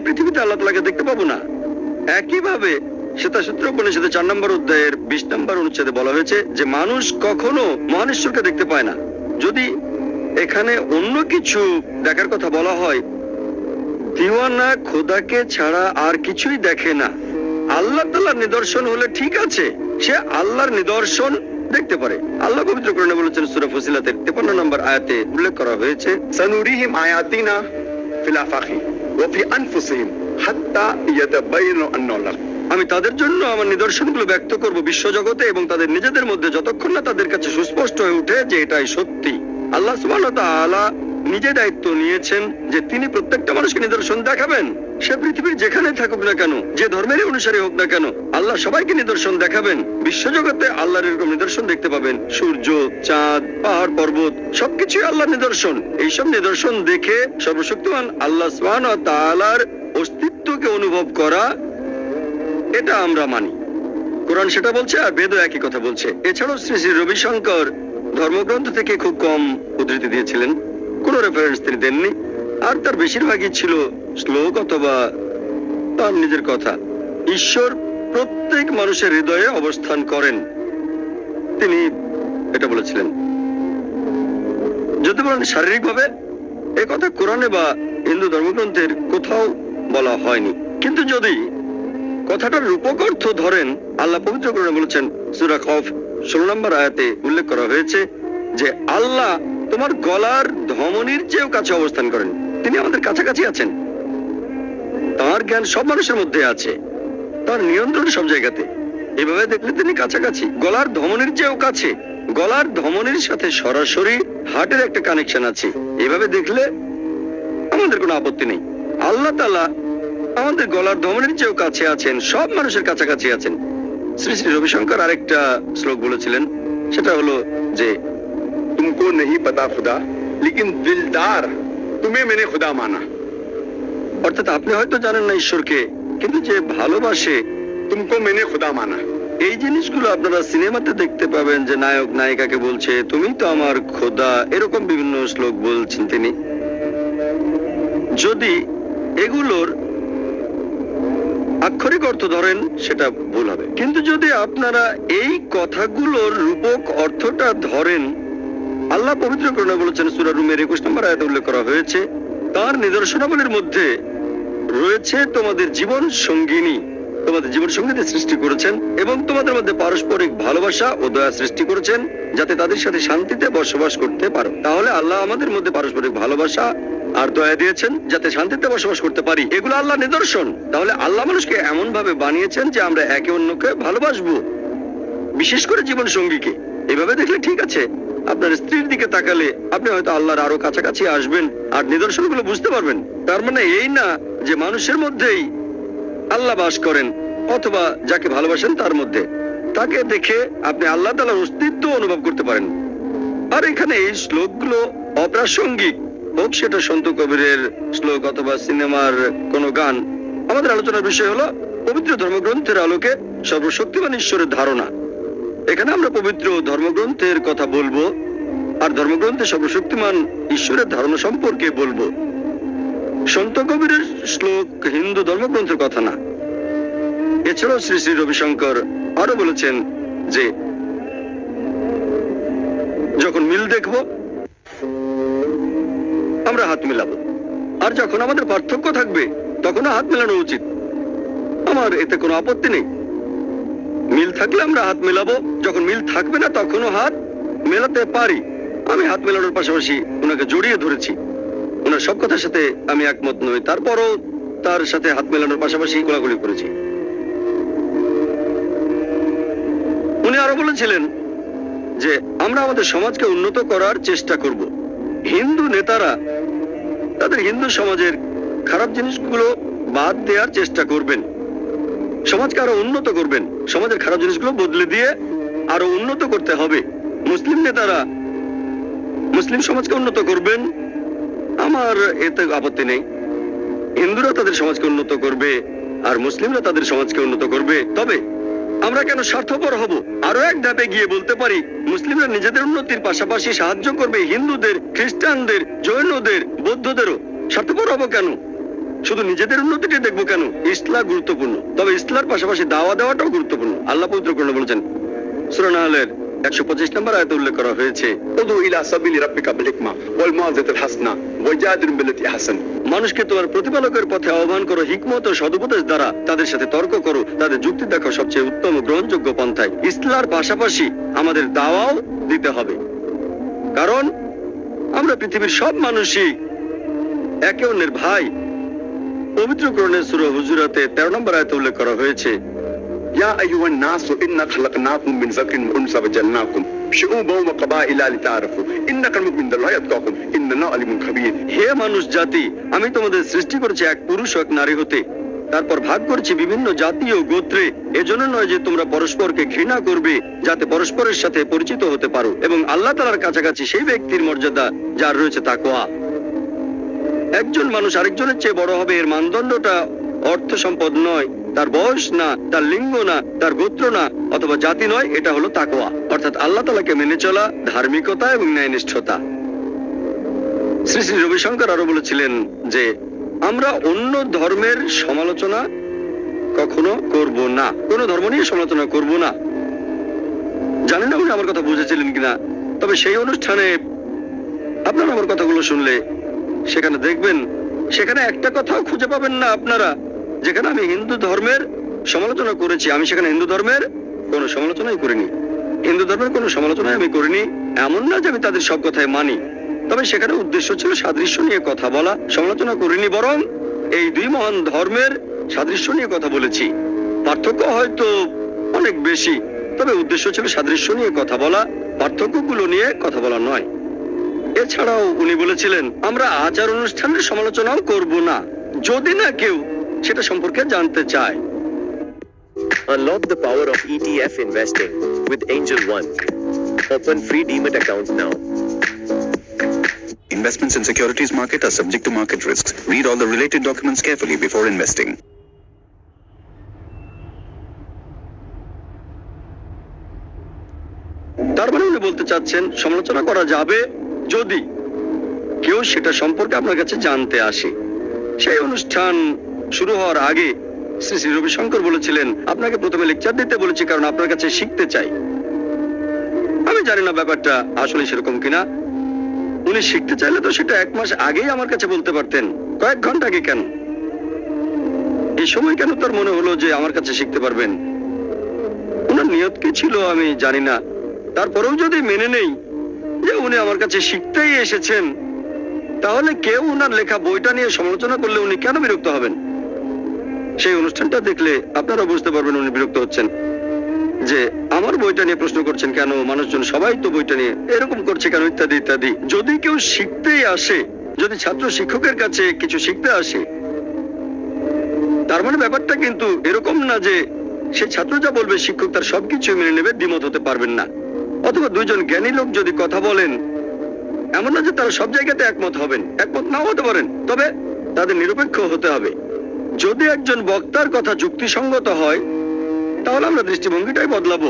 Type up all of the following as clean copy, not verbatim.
পৃথিবীতে আল্লাহ তাআলাকে দেখতে পাবো না। একইভাবে শ্বেতাসূত্র উপনিষদে 4 নম্বর অধ্যায়ের 20 নম্বর অনুচ্ছেদে বলা হয়েছে যে মানুষ কখনো মহান ঈশ্বরকে দেখতে পায় না। যদি এখানে অন্য কিছু দেখার কথা বলা হয়, দিওয়ানা খোদাকে ছাড়া আর কিছুই দেখে না। আল্লাহ তাআলার নিদর্শন হলে ঠিক আছে, সে আল্লাহর নিদর্শন দেখতে পারে। আল্লাহ পবিত্র কোরআনে বলেছেন সূরা ফুসিলাতের 53 নম্বর আয়াতে উল্লেখ করা হয়েছে, সানুরিহিম আয়াতিনা ফিল আফাকি ওয়া ফি আনফুসিহিম হাত্তা ইয়াতাবায়ানা আন্নাহু আল-হক। আমি তাদের জন্য আমার নিদর্শনগুলো ব্যক্ত করব বিশ্বজগতে এবং তাদের নিজেদের মধ্যে, যতক্ষণ না তাদের কাছে সুস্পষ্ট হয়ে ওঠে যে এটাই সত্যি। আল্লাহ সুবহানাহু ওয়া তাআলা নিজে দায়িত্ব নিয়েছেন যে তিনি প্রত্যেকটা মানুষকে নিদর্শন দেখাবেন। সে পৃথিবীর যেখানে থাকুক না কেন, যে ধর্মেরই অনুসারী হোক না কেন, আল্লাহ সবাইকে নিদর্শন দেখাবেন। বিশ্বজগতে আল্লাহর এরকম নিদর্শন দেখতে পাবেন। সূর্য, চাঁদ, পাহাড়, পর্বত সবকিছুই আল্লাহর নিদর্শন। এইসব নিদর্শন দেখে সর্বশক্তিমান আল্লাহ সুবহানাহু ওয়া তাআলার অস্তিত্বকে অনুভব করা, এটা আমরা মানি। কোরআন সেটা বলছে, আর বেদও একই কথা বলছে। এছাড়াও শ্রী শ্রী রবিশঙ্কর ধর্মগ্রন্থ থেকে খুব কম উদ্ধৃতি দিয়েছিলেন, কোনো রেফারেন্স তিনি দেননি, আর তার বেশিরভাগই ছিল শ্লোক অথবা তার নিজের কথা। ঈশ্বর প্রত্যেক মানুষের হৃদয়ে অবস্থান করেন, তিনি এটা বলেছিলেন। যদি বলেন শারীরিকভাবে, এই কথা কোরআনে বা হিন্দু ধর্মগ্রন্থের কোথাও বলা হয়নি। কিন্তু যদি কথাটার রূপক অর্থ ধরেন, আল্লাহ পবিত্র কোরআনে বলেছেন সূরা কফ 16 নম্বর আয়াতে উল্লেখ করা হয়েছে যে আল্লাহ তোমার গলার ধমনীর চেয়েও কাছে অবস্থান করেন। তিনি আমাদের কাছাকাছি আছেন, তার জ্ঞান সব মানুষের মধ্যে আছে, তার নিয়ন্ত্রণ সব জায়গাতে। এভাবে দেখলে তিনি কাছাকাছি, গলার ধমনীর চেয়েও কাছে। গলার ধমনীর সাথে সরাসরি হার্টের একটা কানেকশন আছে। এভাবে দেখলে আমাদের কোনো আপত্তি নেই। আল্লাহ তাআলা আমাদের গলার ধমনীর চেয়েও কাছে আছেন, সব মানুষের কাছাকাছি আছেন। শ্রী শ্রী রবিশঙ্কর আরেকটা শ্লোক বলেছিলেন, সেটা হলো যে तुमको नहीं पता खुदा लेकिन दिलदार तुम्हें मैंने खुदा माना। অর্থাৎ আপনি হয়তো জানেন না ঈশ্বরকে, কিন্তু যে ভালোবাসে तुमको मैंने खुदा माना। এই জিনিসগুলো আপনারা সিনেমাতে দেখতে পাবেন যে নায়ক নায়িকাকে বলছে তুমি তো আমার খোদা, এরকম বিভিন্ন শ্লোক বলছেন তিনি। যদি এগুলোর আক্ষরিক অর্থ ধরেন সেটা ভুল হবে, কিন্তু যদি আপনারা এই কথাগুলোর রূপক অর্থটা ধরেন, আল্লাহ পবিত্র কোরআনে বলেছেন সূরা রুমের 21 নম্বর আয়াতে উল্লেখ করা হয়েছে, তার নিদর্শনাবলীর মধ্যে রয়েছে তোমাদের জীবন সঙ্গিনী, তোমাদের জীবন সঙ্গীদের সৃষ্টি করেছেন এবং তোমাদের মধ্যে পারস্পরিক ভালোবাসা ও দয়া সৃষ্টি করেছেন যাতে তাদের সাথে শান্তিতে বসবাস করতে পারো। তাহলে আল্লাহ আমাদের মধ্যে পারস্পরিক ভালোবাসা আর দয়া দিয়েছেন যাতে শান্তিতে বসবাস করতে পারি। এগুলো আল্লাহ নিদর্শন। তাহলে আল্লাহ মানুষকে এমন ভাবে বানিয়েছেন যে আমরা একে অন্যকে ভালোবাসবো, বিশেষ করে জীবন সঙ্গীকে। এভাবে দেখলে ঠিক আছে। আপনার স্ত্রীর দিকে তাকালে আপনি হয়তো আল্লাহর আরো কাছাকাছি আসবেন আর নিদর্শনগুলো বুঝতে পারবেন। তার মানে এই না যে মানুষের মধ্যেই আল্লাহ বাস করেন অথবা যাকে ভালোবাসেন তার মধ্যে, তাকে দেখে আপনি আল্লাহ তাআলার অস্তিত্ব অনুভব করতে পারেন। আর এখানে এই শ্লোকগুলো অপ্রাসঙ্গিক হোক, সেটা সন্ত কবিরের শ্লোক অথবা সিনেমার কোনো গান, আমাদের আলোচনার বিষয় হলো পবিত্র ধর্মগ্রন্থের আলোকে সর্বশক্তিমান ঈশ্বরের ধারণা। এখানে আমরা পবিত্র ধর্মগ্রন্থের কথা বলবো আর ধর্মগ্রন্থে সর্বশক্তিমান ঈশ্বরের ধারণা সম্পর্কে বলবো। সন্ত কবিরের শ্লোক হিন্দু ধর্মগ্রন্থের কথা না। এছাড়াও শ্রী শ্রী রবিশঙ্কর আরো বলেছেন যে যখন মিল দেখব আমরা হাত মেলাবো, আর যখন আমাদের পার্থক্য থাকবে তখনও হাত মেলানো উচিত। আমার এতে কোনো আপত্তি নেই। মিল থাকলে আমরা হাত মেলাবো, যখন মিল থাকবে না তখনও হাত মেলাতে পারি। আমি হাত মেলানোর পাশাপাশি ওনাকে জড়িয়ে ধরেছি, ওনার সব কথার সাথে আমি একমত নই, তারপরও তার সাথে হাত মেলানোর পাশাপাশি গোলাগুলি করেছি। উনি আরো বলেছিলেন যে আমরা আমাদের সমাজকে উন্নত করার চেষ্টা করব। হিন্দু নেতারা তাদের হিন্দু সমাজের খারাপ জিনিসগুলো বাদ দেওয়ার চেষ্টা করবেন, সমাজকে আরো উন্নত করবেন, সমাজের খারাপ জিনিসগুলো বদলে দিয়ে আরো উন্নত করতে হবে। মুসলিম নেতারা মুসলিম সমাজকে উন্নত করবেন, আমার এতে আপত্তি নেই। হিন্দুরা তাদের সমাজকে উন্নত করবে আর মুসলিমরা তাদের সমাজকে উন্নত করবে। তবে আমরা কেন স্বার্থপর হব? আরো এক ধাপে গিয়ে বলতে পারি মুসলিমরা নিজেদের উন্নতির পাশাপাশি সাহায্য করবে হিন্দুদের, খ্রিস্টানদের, জৈনদের, বৌদ্ধদেরও। স্বার্থপর হব কেন? শুধু নিজেদের উন্নতিটি দেখবো কেন? ইসলাম গুরুত্বপূর্ণ, তবে ইসলামের পাশাপাশি দাওয়া দেওয়াটাও গুরুত্বপূর্ণ। আল্লাহ পবিত্র কোরআনে বলেছেন, সূরা নাহলের 125 নম্বর আয়াতে উল্লেখ করা হয়েছে, উদু ইলা সাবিলি রাব্বিকা বিল হিকমা ওয়াল মাউযাতিল হাসানা ওয়াজাদিলুম বিল্লাতি আহসান। মানুষকে তোমার প্রতিপালকের পথে আহ্বান করো হিকমত ও সদুপদেশ দ্বারা, তাদের সাথে তর্ক করো, তাদের যুক্তি দেখো সবচেয়ে উত্তম ও গ্রহণযোগ্য পন্থায়। ইসলামের পাশাপাশি আমাদের দাওয়াও দিতে হবে, কারণ আমরা পৃথিবীর সব মানুষই একে অন্যের ভাই। পবিত্র কোরআনের সূরা হুজুরাতে 13 নম্বর আয়াতে উল্লেখ করা হয়েছে, ইয়া আইয়ুহান নাসু ইন্না খালাকনাকুম মিন যাকরিন ওয়া উনসা ওয়াজআলনাকুম শুউবান ওয়া ক্বাবাইলা লিতাআরাফু ইন্না আক্রামাকুম ইনদাল্লাহি আতকাকুম ইন্নাল্লাহু আলিমুন খাবীর। হে মানুষ জাতি, আমি তোমাদের সৃষ্টি করেছি এক পুরুষ ও এক নারী হতে, তারপর ভাগ করেছি বিভিন্ন জাতি ও গোত্রে, এজন্য নয় যে তোমরা পরস্পরকে ঘৃণা করবে, যাতে পরস্পরের সাথে পরিচিত হতে পারো, এবং আল্লাহ তাআলার কাছাকাছি সেই ব্যক্তির মর্যাদা যার রয়েছে তাকওয়া। একজন মানুষ আরেকজনের চেয়ে বড় হবে, এর মানদণ্ডটা অর্থ সম্পদ নয়, তার বয়স না, তার লিঙ্গ না, তার গোত্র না, অথবা জাতি নয়, এটা হলো তাকওয়া, অর্থাৎ আল্লাহ তাআলাকে মেনে চলা, ধার্মিকতা এবং ন্যায়নিষ্ঠতা। শ্রী শ্রী রবিশঙ্কর আরো বলেছিলেন যে আমরা অন্য ধর্মের সমালোচনা কখনো করব না, কোন ধর্ম নিয়ে সমালোচনা করব না। জানেন না উনি আমার কথা বুঝেছিলেন কিনা, তবে সেই অনুষ্ঠানে আপনারা আমার কথাগুলো শুনলে সেখানে দেখবেন, সেখানে একটা কথাও খুঁজে পাবেন না আপনারা যেখানে আমি হিন্দু ধর্মের সমালোচনা করেছি। আমি সেখানে হিন্দু ধর্মের কোনো সমালোচনাই করিনি, হিন্দু ধর্মের কোনো সমালোচনাই আমি করিনি। এমন না যে আমি তাদের সব কথাই মানি, তবে সেখানে উদ্দেশ্য ছিল সাদৃশ্য নিয়ে কথা বলা, সমালোচনা করিনি, বরং এই দুই মহান ধর্মের সাদৃশ্য নিয়ে কথা বলেছি। পার্থক্য হয়তো অনেক বেশি, তবে উদ্দেশ্য ছিল সাদৃশ্য নিয়ে কথা বলা, পার্থক্যগুলো নিয়ে কথা বলা নয়। এছাড়াও উনি বলেছিলেন আমরা আচার অনুষ্ঠানের সমালোচনাও করব না, যদি না কেউ সেটা সম্পর্কে জানতে চায়। Unlock the power of ETF investing with Angel One. Open free Demat account now. Investments in securities market are subject to market risks. Read all the related documents carefully before investing. তার মানে উনি বলতে চাচ্ছেন সমালোচনা করা যাবে যদি কেউ সেটা সম্পর্কে আপনার কাছে জানতে আসে। সেই অনুষ্ঠান শুরু হওয়ার আগে শ্রী শ্রী রবিশঙ্কর বলেছিলেন আপনাকে প্রথমে লেকচার দিতে বলেছি কারণ আপনার কাছে শিখতে চাই। আমি জানি না ব্যাপারটা আসলে সেরকম কিনা। উনি শিখতে চাইলে তো সেটা 1 মাস আগেই আমার কাছে বলতে পারতেন, কয়েক ঘন্টা আগে কেন? এই সময় কেন তার মনে হলো যে আমার কাছে শিখতে পারবেন? ওনার নিয়ত কি ছিল আমি জানি না। তারপরেও যদি মেনে নেই যে উনি আমার কাছে শিখতেই এসেছেন, তাহলে কেউ ওনার লেখা বইটা নিয়ে সমালোচনা করলে উনি কেন বিরক্ত হবেন? সেই অনুষ্ঠানটা দেখলে আপনারা বুঝতে পারবেন উনি বিরক্ত হচ্ছেন যে আমার বইটা নিয়ে প্রশ্ন করছেন কেন, মানুষজন সবাই তো বইটা নিয়ে এরকম করছে কেন, ইত্যাদি ইত্যাদি। যদি কেউ শিখতেই আসে, যদি ছাত্র শিক্ষকের কাছে কিছু শিখতে আসে, তার মানে ব্যাপারটা কিন্তু এরকম না যে সে ছাত্র যা বলবে শিক্ষক তার সবকিছু মেনে নেবে, দ্বিমত হতে পারবেন না। অথবা দুইজন জ্ঞানী লোক যদি কথা বলেন, এমন না যে তারা সব জায়গাতে একমত হবেন, একমত নাও হতে পারেন, তবে তাদের নিরপেক্ষ হতে হবে। যদি একজন বক্তার কথা যুক্তিসঙ্গত হয়, তাহলে আমরা দৃষ্টিভঙ্গিটাই বদলাবো।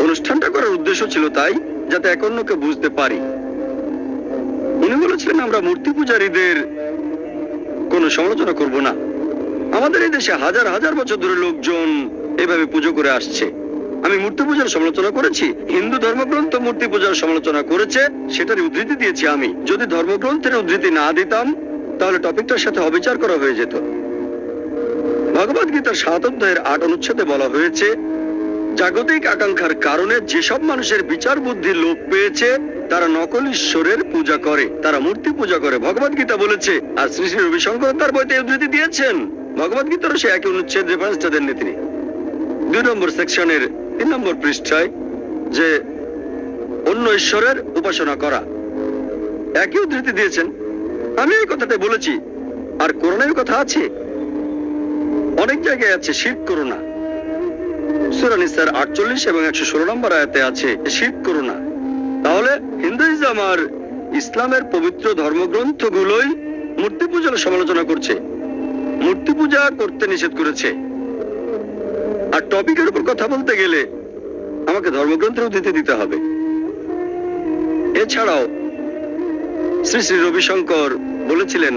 অনুষ্ঠানটা করার উদ্দেশ্য ছিল তাই, যাতে এক অন্যকে বুঝতে পারি। উনি বলেছিলেন আমরা মূর্তি পূজারীদের কোনো সমালোচনা করব না। আমাদের এই দেশে হাজার হাজার বছর ধরে লোকজন এভাবে পুজো করে আসছে। আমি মূর্তি পূজার সমালোচনা করেছি, হিন্দু ধর্মগ্রন্থ মূর্তি পূজার সমালোচনা করেছে, সেটার উদ্ধৃতি দিয়েছি আমি। যদি ধর্মগ্রন্থের উদ্ধৃতি না দিতাম তাহলে টপিকটার সাথে অবিচার করা হয়ে যেত। ভগবদ গীতার 7 অধ্যায়ের 8 অনুচ্ছেদে বলা হয়েছে, জাগতিক আকাঙ্ক্ষার কারণে যেসব মানুষের বিচার বুদ্ধি লোপ পেয়েছে তারা নকল ঈশ্বরের পূজা করে, তারা মূর্তি পূজা করে, ভগবদ গীতা বলেছে। আর শ্রী শ্রী রবিশঙ্কর তার বইতে উদ্ধৃতি দিয়েছেন। ভগবদ গীতারও সে একই অনুচ্ছেদ রেফারেন্সটা দেননি তিনি 2 নম্বর সেকশনের 3 নম্বর পৃষ্ঠায়, যে অন্য ঈশ্বরের উপাসনা করা, একই উদ্ধৃতি দিয়েছেন। আমি এই কথাটা বলেছি, আর কোরআনের কথা আছে, অনেক জায়গায় আছে শিরক করো না। সূরা নিসার 48 এবং 116 নম্বর আয়াতে আছে শিরক করো না। তাহলে হিন্দুইজম আর ইসলামের পবিত্র ধর্মগ্রন্থগুলোই মূর্তি পূজার সমালোচনা করছে, মূর্তি পূজা করতে নিষেধ করেছে। আর টপিকের উপর কথা বলতে গেলে আমাকে ধর্মগ্রন্থের উদ্ধৃতি দিতে হবে। এছাড়াও শ্রী শ্রী রবিশঙ্কর বলেছিলেন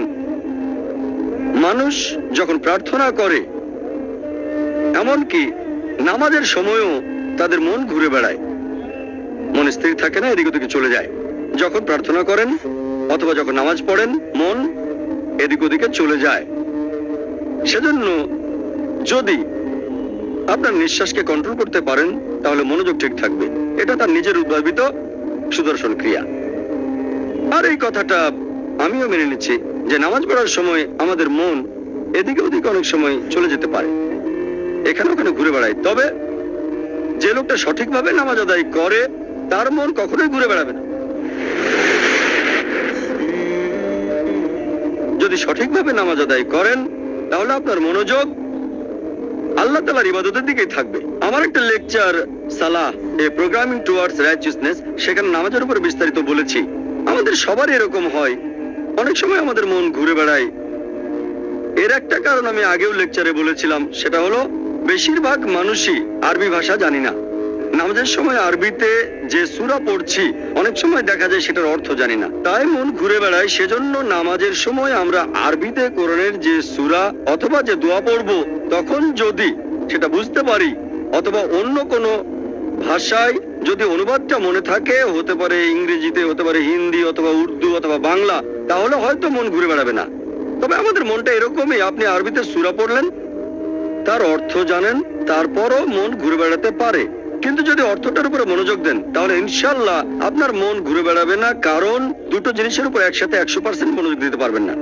মানুষ যখন প্রার্থনা করে, এমনকি নামাজের সময়ও তাদের মন ঘুরে বেড়ায়, মন স্থির থাকে না, এদিক ওদিকে চলে যায়। যখন প্রার্থনা করেন অথবা যখন নামাজ পড়েন মন এদিক ওদিকে চলে যায়। সেজন্য যদি আপনার নিঃশ্বাসকে কন্ট্রোল করতে পারেন তাহলে মনোযোগ ঠিক থাকবে। এটা তার নিজের উদ্ভাবিত সুদর্শন ক্রিয়া। আর এই কথাটা আমিও মেনে নিচ্ছি যে নামাজ পড়ার সময় আমাদের মন এদিকে ওদিকে অনেক সময় চলে যেতে পারে, এখানে ওখানে ঘুরে বেড়ায়। তবে যে লোকটা সঠিকভাবে নামাজ আদায় করে তার মন কখনোই ঘুরে বেড়াবে না। যদি সঠিকভাবে নামাজ আদায় করেন তাহলে আপনার মনোযোগ আল্লাহ তাআলার ইবাদতের দিকেই থাকবে। আমার একটা লেকচার সালাহ এ প্রোগ্রামিং টুয়ার্ডস রাইচিয়াসনেস, সেখানে নামাজের উপর বিস্তারিত বলেছি। আমাদের সবারই এরকম হয়, অনেক সময় আমাদের মন ঘুরে বেড়ায়। এর একটা কারণ আমি আগেও লেকচারে বলেছিলাম, সেটা হলো বেশিরভাগ মানুষই আরবি ভাষা জানি না। নামাজের সময় আরবিতে যে সূরা পড়ছি অনেক সময় দেখা যায় সেটার অর্থ জানি না, তাই মন ঘুরে বেড়ায়। সেজন্য নামাজের সময় আমরা আরবিতে কোরআনের যে সূরা অথবা যে দোয়া পড়ব তখন যদি সেটা বুঝতে পারি অথবা অন্য কোনো ভাষায় যদি অনুবাদটা মনে থাকে, হতে পারে ইংরেজিতে, হতে পারে হিন্দি অথবা উর্দু অথবা বাংলা, তাহলে হয়তো মন ঘুরে বেড়াবে না। তবে আমাদের মনটা এরকমই, আপনি আরবিতে সূরা পড়লেন, তার অর্থ জানেন, তারপরও মন ঘুরে বেড়াতে পারে। কিন্তু যদি অর্থটার উপরে মনোযোগ দেন তাহলে ইনশাআল্লাহ আপনার মন ঘুরে বেড়াবে না, কারণ দুটো জিনিসের উপর একসাথে 100% মনোযোগ দিতে পারবেন না।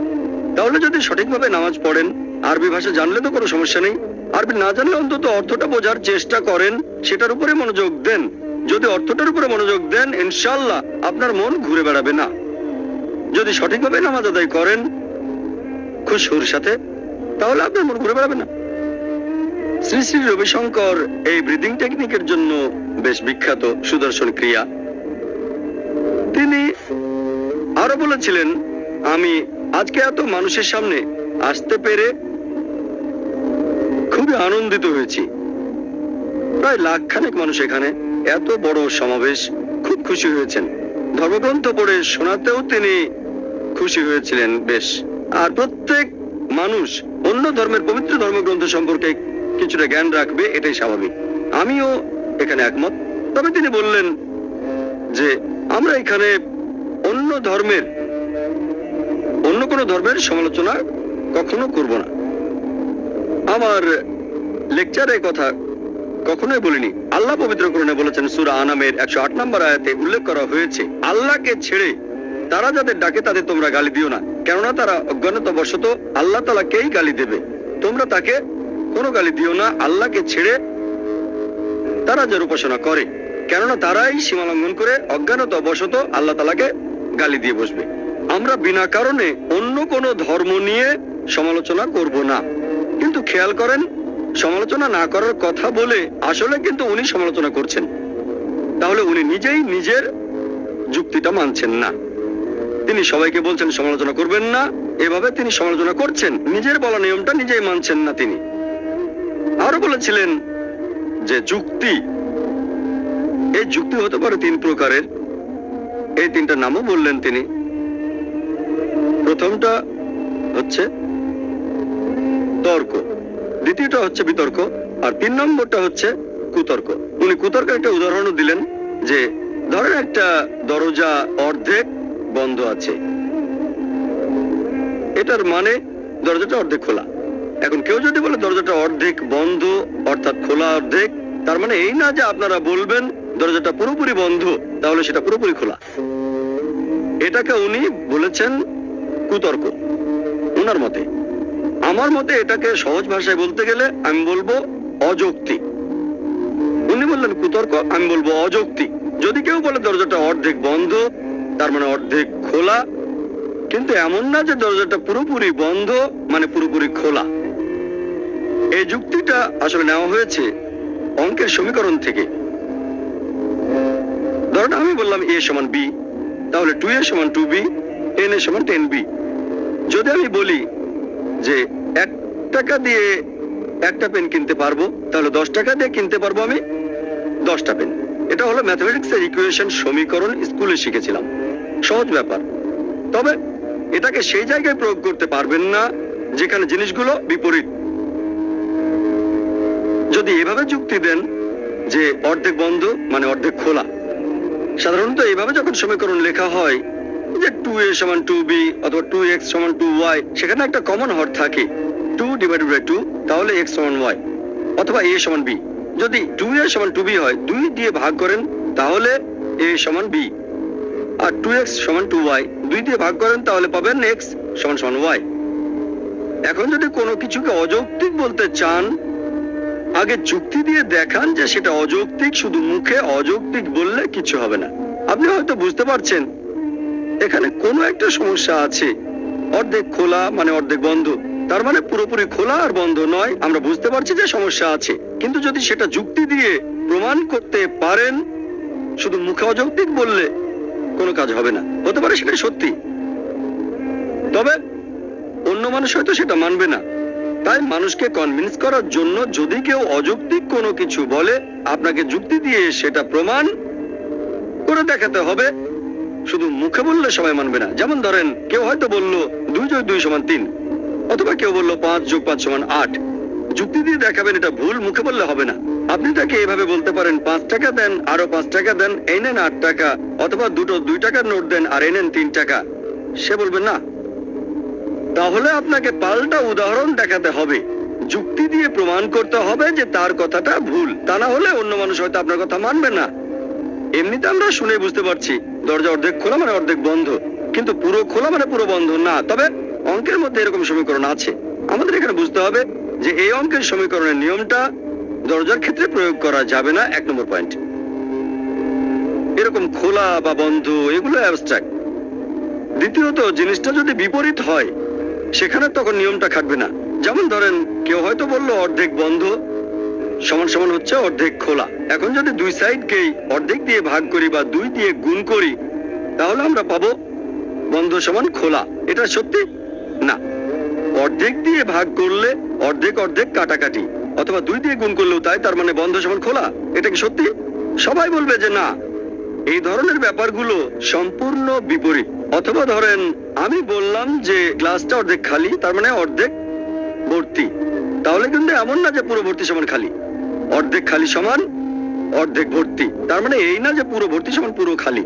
তাহলে যদি সঠিকভাবে নামাজ পড়েন, আরবি ভাষা জানলে তো কোনো সমস্যা নেই, আরবি না জানলে অন্তত অর্থটা বোঝার চেষ্টা করেন, সেটার উপরে মনোযোগ দেন। যদি অর্থটার উপরে মনোযোগ দেন ইনশাআল্লাহ আপনার মন ঘুরে বেড়াবে না। যদি সঠিকভাবে নামাজ আদায় করেন খুশুর সাথে তাহলে আপনার মন ঘুরে বেড়াবে না। শ্রী শ্রী রবিশঙ্কর এই ব্রিদিং টেকনিকের জন্য বেশ বিখ্যাত সুদর্শন ক্রিয়া। তিনি আরো বলেছিলেন, আমি আজকে এত মানুষের সামনে আসতে পেরে খুবই আনন্দিত হয়েছি। প্রায় লাখখানেক মানুষ এখানে, এত বড় সমাবেশ, খুব খুশি হয়েছেন। ধর্মগ্রন্থ পড়ে শোনাতেও তিনি খুশি হয়েছিলেন বেশ। আর প্রত্যেক মানুষ অন্য ধর্মের পবিত্র ধর্মগ্রন্থ সম্পর্কে কিছুটা জ্ঞান রাখবে, এটাই স্বাভাবিক। আমিও এখানে একমত। তবে তিনি বললেন যে আমরা এখানে অন্য কোনো ধর্মের সমালোচনা কখনো করব না। আমার লেকচারে কথা কখনোই বলিনি। আল্লাহ পবিত্র কোরআনে বলেছেন, সূরা আনামের 108 নম্বর আয়াতে উল্লেখ করা হয়েছে, আল্লাহকে ছেড়ে তারা যাদের ডাকে তাদের তোমরা গালি দিও না, কেননা তারা অজ্ঞানতাবশত আল্লাহ তাআলাকেই গালি দেবে। তোমরা তাকে কোনো গালি দিও না, আল্লাহকে ছেড়ে তারা যার উপাসনা করে, কেননা তারাই সীমা লঙ্ঘন করে অজ্ঞানতাবশত আল্লাহ তাআলাকে গালি দিয়ে বসবে। আমরা বিনা কারণে অন্য কোনো ধর্ম নিয়ে সমালোচনা করব না। কিন্তু খেয়াল করেন, সমালোচনা না করার কথা বলে আসলে কিন্তু উনি সমালোচনা করছেন। তাহলে উনি নিজেই নিজের যুক্তিটা মানছেন না। তিনি সবাইকে বলছেন সমালোচনা করবেন না, এভাবে তিনি সমালোচনা করছেন, নিজের বলা নিয়মটা নিজেই মানছেন না। তিনি আরো বলেছিলেন যে যুক্তি, এই যুক্তি হতে পারে 3 প্রকারের। এই 3টা নামও বললেন তিনি। প্রথমটা হচ্ছে তর্ক, দ্বিতীয়টা হচ্ছে বিতর্ক, আর 3 নম্বরটা হচ্ছে কুতর্ক। উনি কুতর্কের একটা উদাহরণও দিলেন যে ধরেন একটা দরজা অর্ধেক বন্ধ আছে, এটার মানে দরজাটা অর্ধেক খোলা। এখন কেউ যদি বলে দরজাটা অর্ধেক বন্ধ অর্থাৎ খোলা অর্ধেক, তার মানে এই না যে আপনারা বলবেন দরজাটা পুরোপুরি বন্ধ তাহলে সেটা পুরোপুরি খোলা। এটাকে উনি বলেছেন কুতর্ক ওনার মতে। আমার মতে এটাকে সহজ ভাষায় বলতে গেলে আমি বলবো অযৌক্তিক। উনি বললেন কুতর্ক, আমি বলবো অযৌক্তিক। যদি কেউ বলে দরজাটা অর্ধেক বন্ধ তার মানে অর্ধেক খোলা, কিন্তু এমন না যে দরজাটা পুরোপুরি বন্ধ মানে পুরোপুরি খোলা। এই যুক্তিটা আসলে নেওয়া হয়েছে অঙ্কের সমীকরণ থেকে। ধরেন আমি বললাম a সমান b, তাহলে 2a সমান 2b, n a সমান 10b। যদি আমি বলি যে 1 টাকা দিয়ে একটা পেন কিনতে পারবো, তাহলে 10 টাকা দিয়ে কিনতে পারবো আমি 10টা পেন। এটা হলো ম্যাথমেটিক্সের ইকুয়েশন, সমীকরণ, স্কুলে শিখেছিলাম, সহজ ব্যাপার। তবে এটাকে সেই জায়গায় প্রয়োগ করতে পারবেন না যেখানে জিনিসগুলো বিপরীত। যদি এভাবে যুক্তি দেন যে অর্ধেক বন্ধ মানে অর্ধেক খোলা, সাধারণত এইভাবে যখন সমীকরণ লেখা হয় যে 2a সমান 2b অথবা 2x সমান 2y, সেখানে একটা কমন হর থাকে 2 ডিভাইডেড বাই 2, তাহলে x সমান y অথবা a সমান b। যদি 2a সমান 2b হয়, 2 দিয়ে ভাগ করেন তাহলে a সমান b, আর 2x সমান 2y 2 দিয়ে ভাগ করেন তাহলে পাবেন x সমান সমান y। এখন যদি কোনো কিছুকে অযৌক্তিক বলতে চান, আগে যুক্তি দিয়ে দেখান যে সেটা অযৌক্তিক, শুধু মুখে অযৌক্তিক বললে কিছু হবে না। আপনি হয়তো বুঝতে পারছেন এখানে কোনো একটা সমস্যা আছে। অর্ধেক খোলা মানে অর্ধেক বন্ধ, তার মানে পুরোপুরি খোলা আর বন্ধ নয়। আমরা বুঝতে পারছি যে সমস্যা আছে, কিন্তু যদি সেটা যুক্তি দিয়ে প্রমাণ করতে পারেন, শুধু মুখে অযৌক্তিক বললে কোনো কাজ হবে না। হতে পারে সেটা সত্যি, তবে অন্য মানুষ হয়তো সেটা মানবে না। তাই মানুষকে কনভিন্স করার জন্য যদি কেউ অযৌক্তিক কোনো কিছু বলে, আপনাকে যুক্তি দিয়ে সেটা প্রমাণ করে দেখাতে হবে। শুধু মুখে বললে সবাই মানবে না। যেমন ধরেন কেউ হয়তো বলল 2 যোগ 2 সমান 3, অথবা কেউ বলল 5 যোগ 5 সমান 8। যুক্তি দিয়ে দেখাবেন এটা ভুল, মুখে বললে হবে না। আপনি তাকে এভাবে বলতে পারেন 5 টাকা দেন, আরো 5 টাকা দেন, এই নেন 8 টাকা, অথবা দুটো 2 টাকার নোট দেন আর এই নেন 3 টাকা। সে বলবে না। তাহলে আপনাকে পাল্টা উদাহরণ দেখাতে হবে, যুক্তি দিয়ে প্রমাণ করতে হবে যে তার কথাটা ভুল। তা না হলে অন্য মানুষ হয়তো আপনার কথা মানবে না। এমনিতে আমরা শুনে বুঝতে পারছি দরজা অর্ধেক খোলা মানে অর্ধেক বন্ধ, কিন্তু পুরো খোলা মানে পুরো বন্ধ না। তবে অঙ্কের মধ্যে এরকম সমীকরণ আছে। আমাদের এখানে বুঝতে হবে যে এই অঙ্কের সমীকরণের নিয়মটা দরজার ক্ষেত্রে প্রয়োগ করা যাবে না। 1 নম্বর পয়েন্ট। এরকম খোলা বা বন্ধ এগুলো অ্যাবস্ট্রাক্ট। দ্বিতীয়ত, জিনিসটা যদি বিপরীত হয় সেখানে তখন নিয়মটা খাটবে না। যেমন ধরেন কেউ হয়তো বললো অর্ধেক বন্ধ সমান সমান হচ্ছে অর্ধেক খোলা। এখন যদি দুই সাইডকেই অর্ধেক দিয়ে ভাগ করি বা 2 দিয়ে গুণ করি, তাহলে আমরা পাবো বন্ধ সমান খোলা। এটা সত্যি না। অর্ধেক দিয়ে ভাগ করলে অর্ধেক অর্ধেক কাটাকাটি, অথবা 2 দিয়ে গুণ করলেও তাই, তার মানে বন্ধ সমান খোলা। এটা কি সত্যি? সবাই বলবে যে না। এই ধরনের ব্যাপারগুলো সম্পূর্ণ বিপরীত। অথবা ধরেন আমি বললাম যে গ্লাসটা অর্ধেক খালি, তার মানে অর্ধেক ভর্তি। তাহলে কিন্তু এমন না যে পুরো ভর্তি সমান খালি। অর্ধেক খালি সমান অর্ধেক ভর্তি, তার মানে এই না যে পুরো ভর্তি সমান পুরো খালি,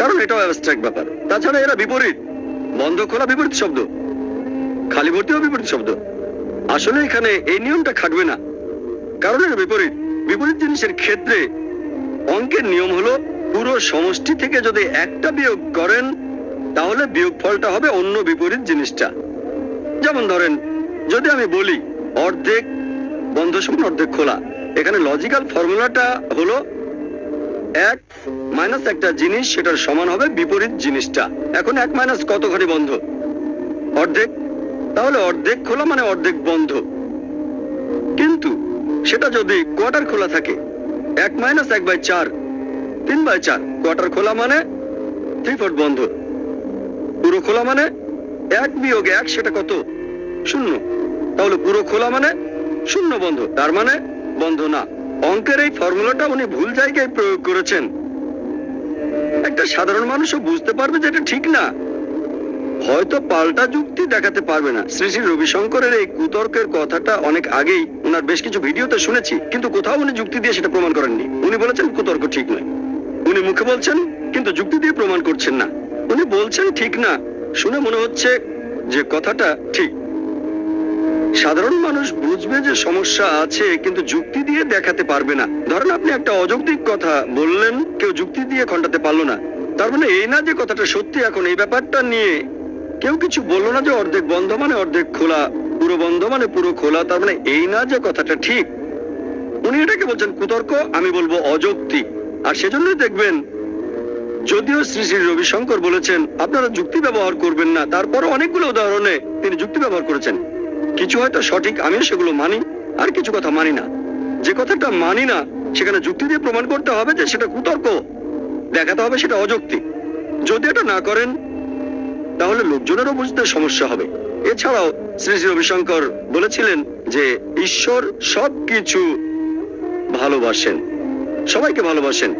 কারণ এটাও অ্যাবস্ট্রাক্ট ব্যাপার। তাছাড়া এরা বিপরীত। বন্ধ খোলা বিপরীত শব্দ, খালি ভর্তিও বিপরীত শব্দ। আসলে এখানে এই নিয়মটা খাটবে না, কারণ এর বিপরীত। বিপরীত জিনিসের ক্ষেত্রে অঙ্কের নিয়ম হলো পুরো সমষ্টি থেকে যদি একটা বিয়োগ করেন, তাহলে বিয়োগ ফলটা হবে অন্য বিপরীত জিনিসটা। যেমন ধরেন যদি আমি বলি অর্ধেক বন্ধ সমান অর্ধেক খোলা, এখানে লজিক্যাল ফর্মুলাটা হলো 1 মাইনাস একটা জিনিস, সেটার সমান হবে বিপরীত জিনিসটা। এখন 1 মাইনাস কত ঘরে বন্ধ? অর্ধেক। তাহলে অর্ধেক খোলা মানে অর্ধেক বন্ধ। কিন্তু সেটা যদি কোয়ার্টার খোলা থাকে, 1 মাইনাস 1/4 3/4, কোয়ার্টার খোলা মানে 3/4 বন্ধ। পুরো খোলা মানে 1 বিয়োগ 1, সেটা কত? 0। তাহলে পুরো খোলা মানে 0 বন্ধ, তার মানে বন্ধ না। অঙ্কের এই ফর্মুলাটা উনি ভুল জায়গায় প্রয়োগ করেছেন। একটা সাধারণ মানুষও বুঝতে পারবে যে এটা ঠিক না, হয়তো পাল্টা যুক্তি দেখাতে পারবে না। শ্রী শ্রী রবিশঙ্করের এই কুতর্কের কথাটা অনেক আগেই ওনার বেশ কিছু ভিডিওতে শুনেছি, কিন্তু কোথাও উনি যুক্তি দিয়ে সেটা প্রমাণ করেননি। উনি বলেছেন কুতর্ক ঠিক নয়। উনি মুখে বলছেন কিন্তু যুক্তি দিয়ে প্রমাণ করছেন না। উনি বলছেন ঠিক না, শুনে মনে হচ্ছে যে কথাটা ঠিক। সাধারণ মানুষ বুঝবে যে সমস্যা আছে, কিন্তু যুক্তি দিয়ে দেখাতে পারবে না। ধরেন আপনি একটা অযৌক্তিক কথা বললেন, কেউ যুক্তি দিয়ে খণ্ডাতে পারলো না, তার মানে এই না যে কথাটা সত্যি। এখন এই ব্যাপারটা নিয়ে কেউ কিছু বললো না যে অর্ধেক বন্ধ মানে অর্ধেক খোলা, পুরো বন্ধ মানে পুরো খোলা, তার মানে এই না যে কথাটা ঠিক। উনি এটাকে বলছেন কুতর্ক, আমি বলবো অযৌক্তিক। আর সেজন্যই দেখবেন যদিও শ্রী শ্রী রবিশঙ্কর বলেছেন আপনারা যুক্তি ব্যবহার করবেন না, তারপর অনেকগুলো উদাহরণে তিনি যুক্তি ব্যবহার করেছেন। কিছু হয়তো সঠিক, আমিও সেগুলো মানি, আর কিছু কথা মানি না। যে কথাটা মানি না সেখানে যুক্তি দিয়ে প্রমাণ করতে হবে যে সেটা কুতর্ক, দেখাতে হবে সেটা অযৌক্তিক। যদি এটা না করেন তাহলে লোকজনেরও বুঝতে সমস্যা হবে। এছাড়াও শ্রী শ্রী রবিশঙ্কর বলেছিলেন যে ঈশ্বর সবকিছু ভালোবাসেন, সবাইকে ভালোবাসেন।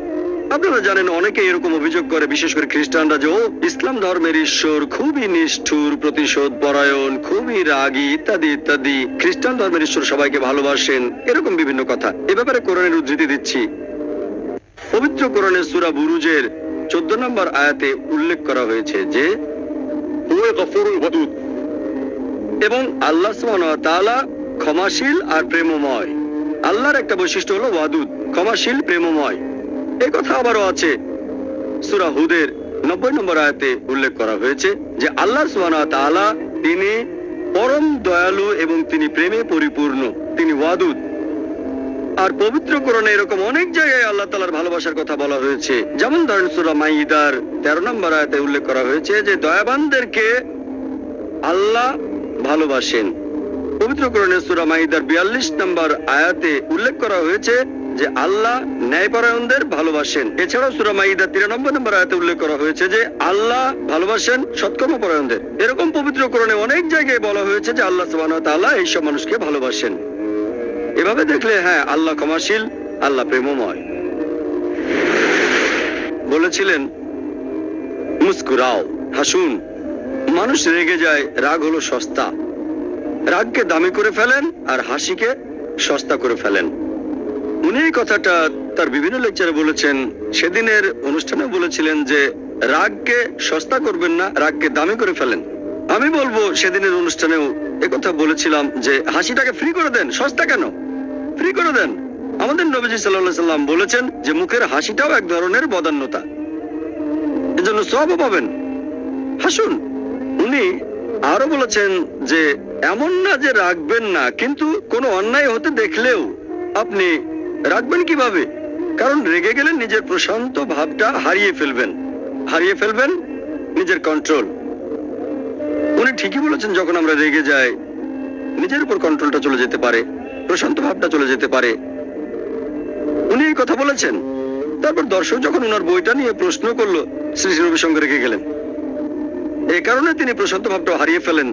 আপনারা জানেন অনেকে এরকম অভিযোগ করে, বিশেষ করে খ্রিস্টানরা, যে ও ইসলাম ধর্মের ঈশ্বর খুবই নিষ্ঠুর, প্রতিশোধ পরায়ণ, খুবই রাগী, ইত্যাদি ইত্যাদি। খ্রিস্টান ধর্মের ঈশ্বর সবাইকে ভালোবাসেন, এরকম বিভিন্ন কথা। এ ব্যাপারে কোরআনের উদ্ধৃতি দিচ্ছি। পবিত্র কোরআনের সূরা বুরুজের 14 নম্বর আয়াতে উল্লেখ করা হয়েছে যে هو الغفور الودود এবং আল্লাহ সুবহানাহু ওয়া তাআলা ক্ষমাশীল আর প্রেমময়। আল্লাহর একটা বৈশিষ্ট্য হলো ওয়াদুদ, ক্ষমাশীল, প্রেমময়। এই কথা আবারও আছে সূরা হুদের 90 নম্বর আয়াতে উল্লেখ করা হয়েছে যে আল্লাহ সুবহানাহু ওয়া তাআলা তিনি পরম দয়ালু এবং তিনি প্রেমে পরিপূর্ণ, তিনি ওয়াদুদ। আর পবিত্র কোরআনে এরকম অনেক জায়গায় আল্লাহ তাআলার ভালোবাসার কথা বলা হয়েছে। যেমন ধরেন সূরা মাইদার 13 নম্বর আয়াতে উল্লেখ করা হয়েছে যে দয়াবানদেরকে আল্লাহ ভালোবাসেন। পবিত্র কোরআনের সূরা মাইদার 42 নম্বর আয়াতে উল্লেখ করা হয়েছে যে আল্লাহ ন্যায়পরায়ণদের ভালোবাসেন। এছাড়াও সূরা মাইদার 93 নম্বর আয়াতে উল্লেখ করা হয়েছে যে আল্লাহ ভালোবাসেন সৎকর্মপরায়ণদের। এরকম পবিত্র কোরআনে অনেক জায়গায় বলা হয়েছে যে আল্লাহ সুবহানাহু ওয়া তাআলা এইসব মানুষকে ভালোবাসেন। এভাবে দেখলে হ্যাঁ, আল্লাহ ক্ষমাশীল, আল্লাহ প্রেমময়। বলেছিলেন মুস্কুরাও, হাসুন। মানুষ রেগে যায়, রাগ হলো সস্তা। রাগকে দামি করে ফেলেন আর হাসিকে সস্তা করে ফেলেন। উনি এই কথাটা তার বিভিন্ন লেকচারে বলেছেন। সেদিনের অনুষ্ঠানে বলেছিলেন যে রাগকে সস্তা করবেন না, রাগকে দামি করে ফেলেন। আমি বলবো সেদিনের অনুষ্ঠানেও একথা বলেছিলাম যে হাসিটাকে ফ্রি করে দেন, সস্তা কেন? ফ্রি করে দেন। আমাদের নবীজি সাল্লাল্লাহু আলাইহি সাল্লাম বলেছেন যে মুখের হাসিটাও এক ধরনের বদান্যতা, এজন্য সওয়াবও পাবেন, হাসুন। উনি আরো বলেছেন যে এমন না যে রাখবেন না, কিন্তু কোনো অন্যায় হতে দেখলেও আপনি রাখবেন কিভাবে? কারণ রেগে গেলে নিজের প্রশান্ত ভাবটা হারিয়ে ফেলবেন নিজের কন্ট্রোল। উনি ঠিকই বলেছেন, যখন আমরা রেগে যাই নিজের উপর কন্ট্রোলটা চলে যেতে পারে, প্রশান্ত ভাবটা চলে যেতে পারে। উনি এই কথা বলেছেন। তারপর দর্শক যখন ওনার বইটা নিয়ে প্রশ্ন করলো, শ্রী শ্রী রবিশঙ্কর রেগে গেলেন। এই কারণে তিনি প্রশান্ত ভাবটা হারিয়ে ফেলেন।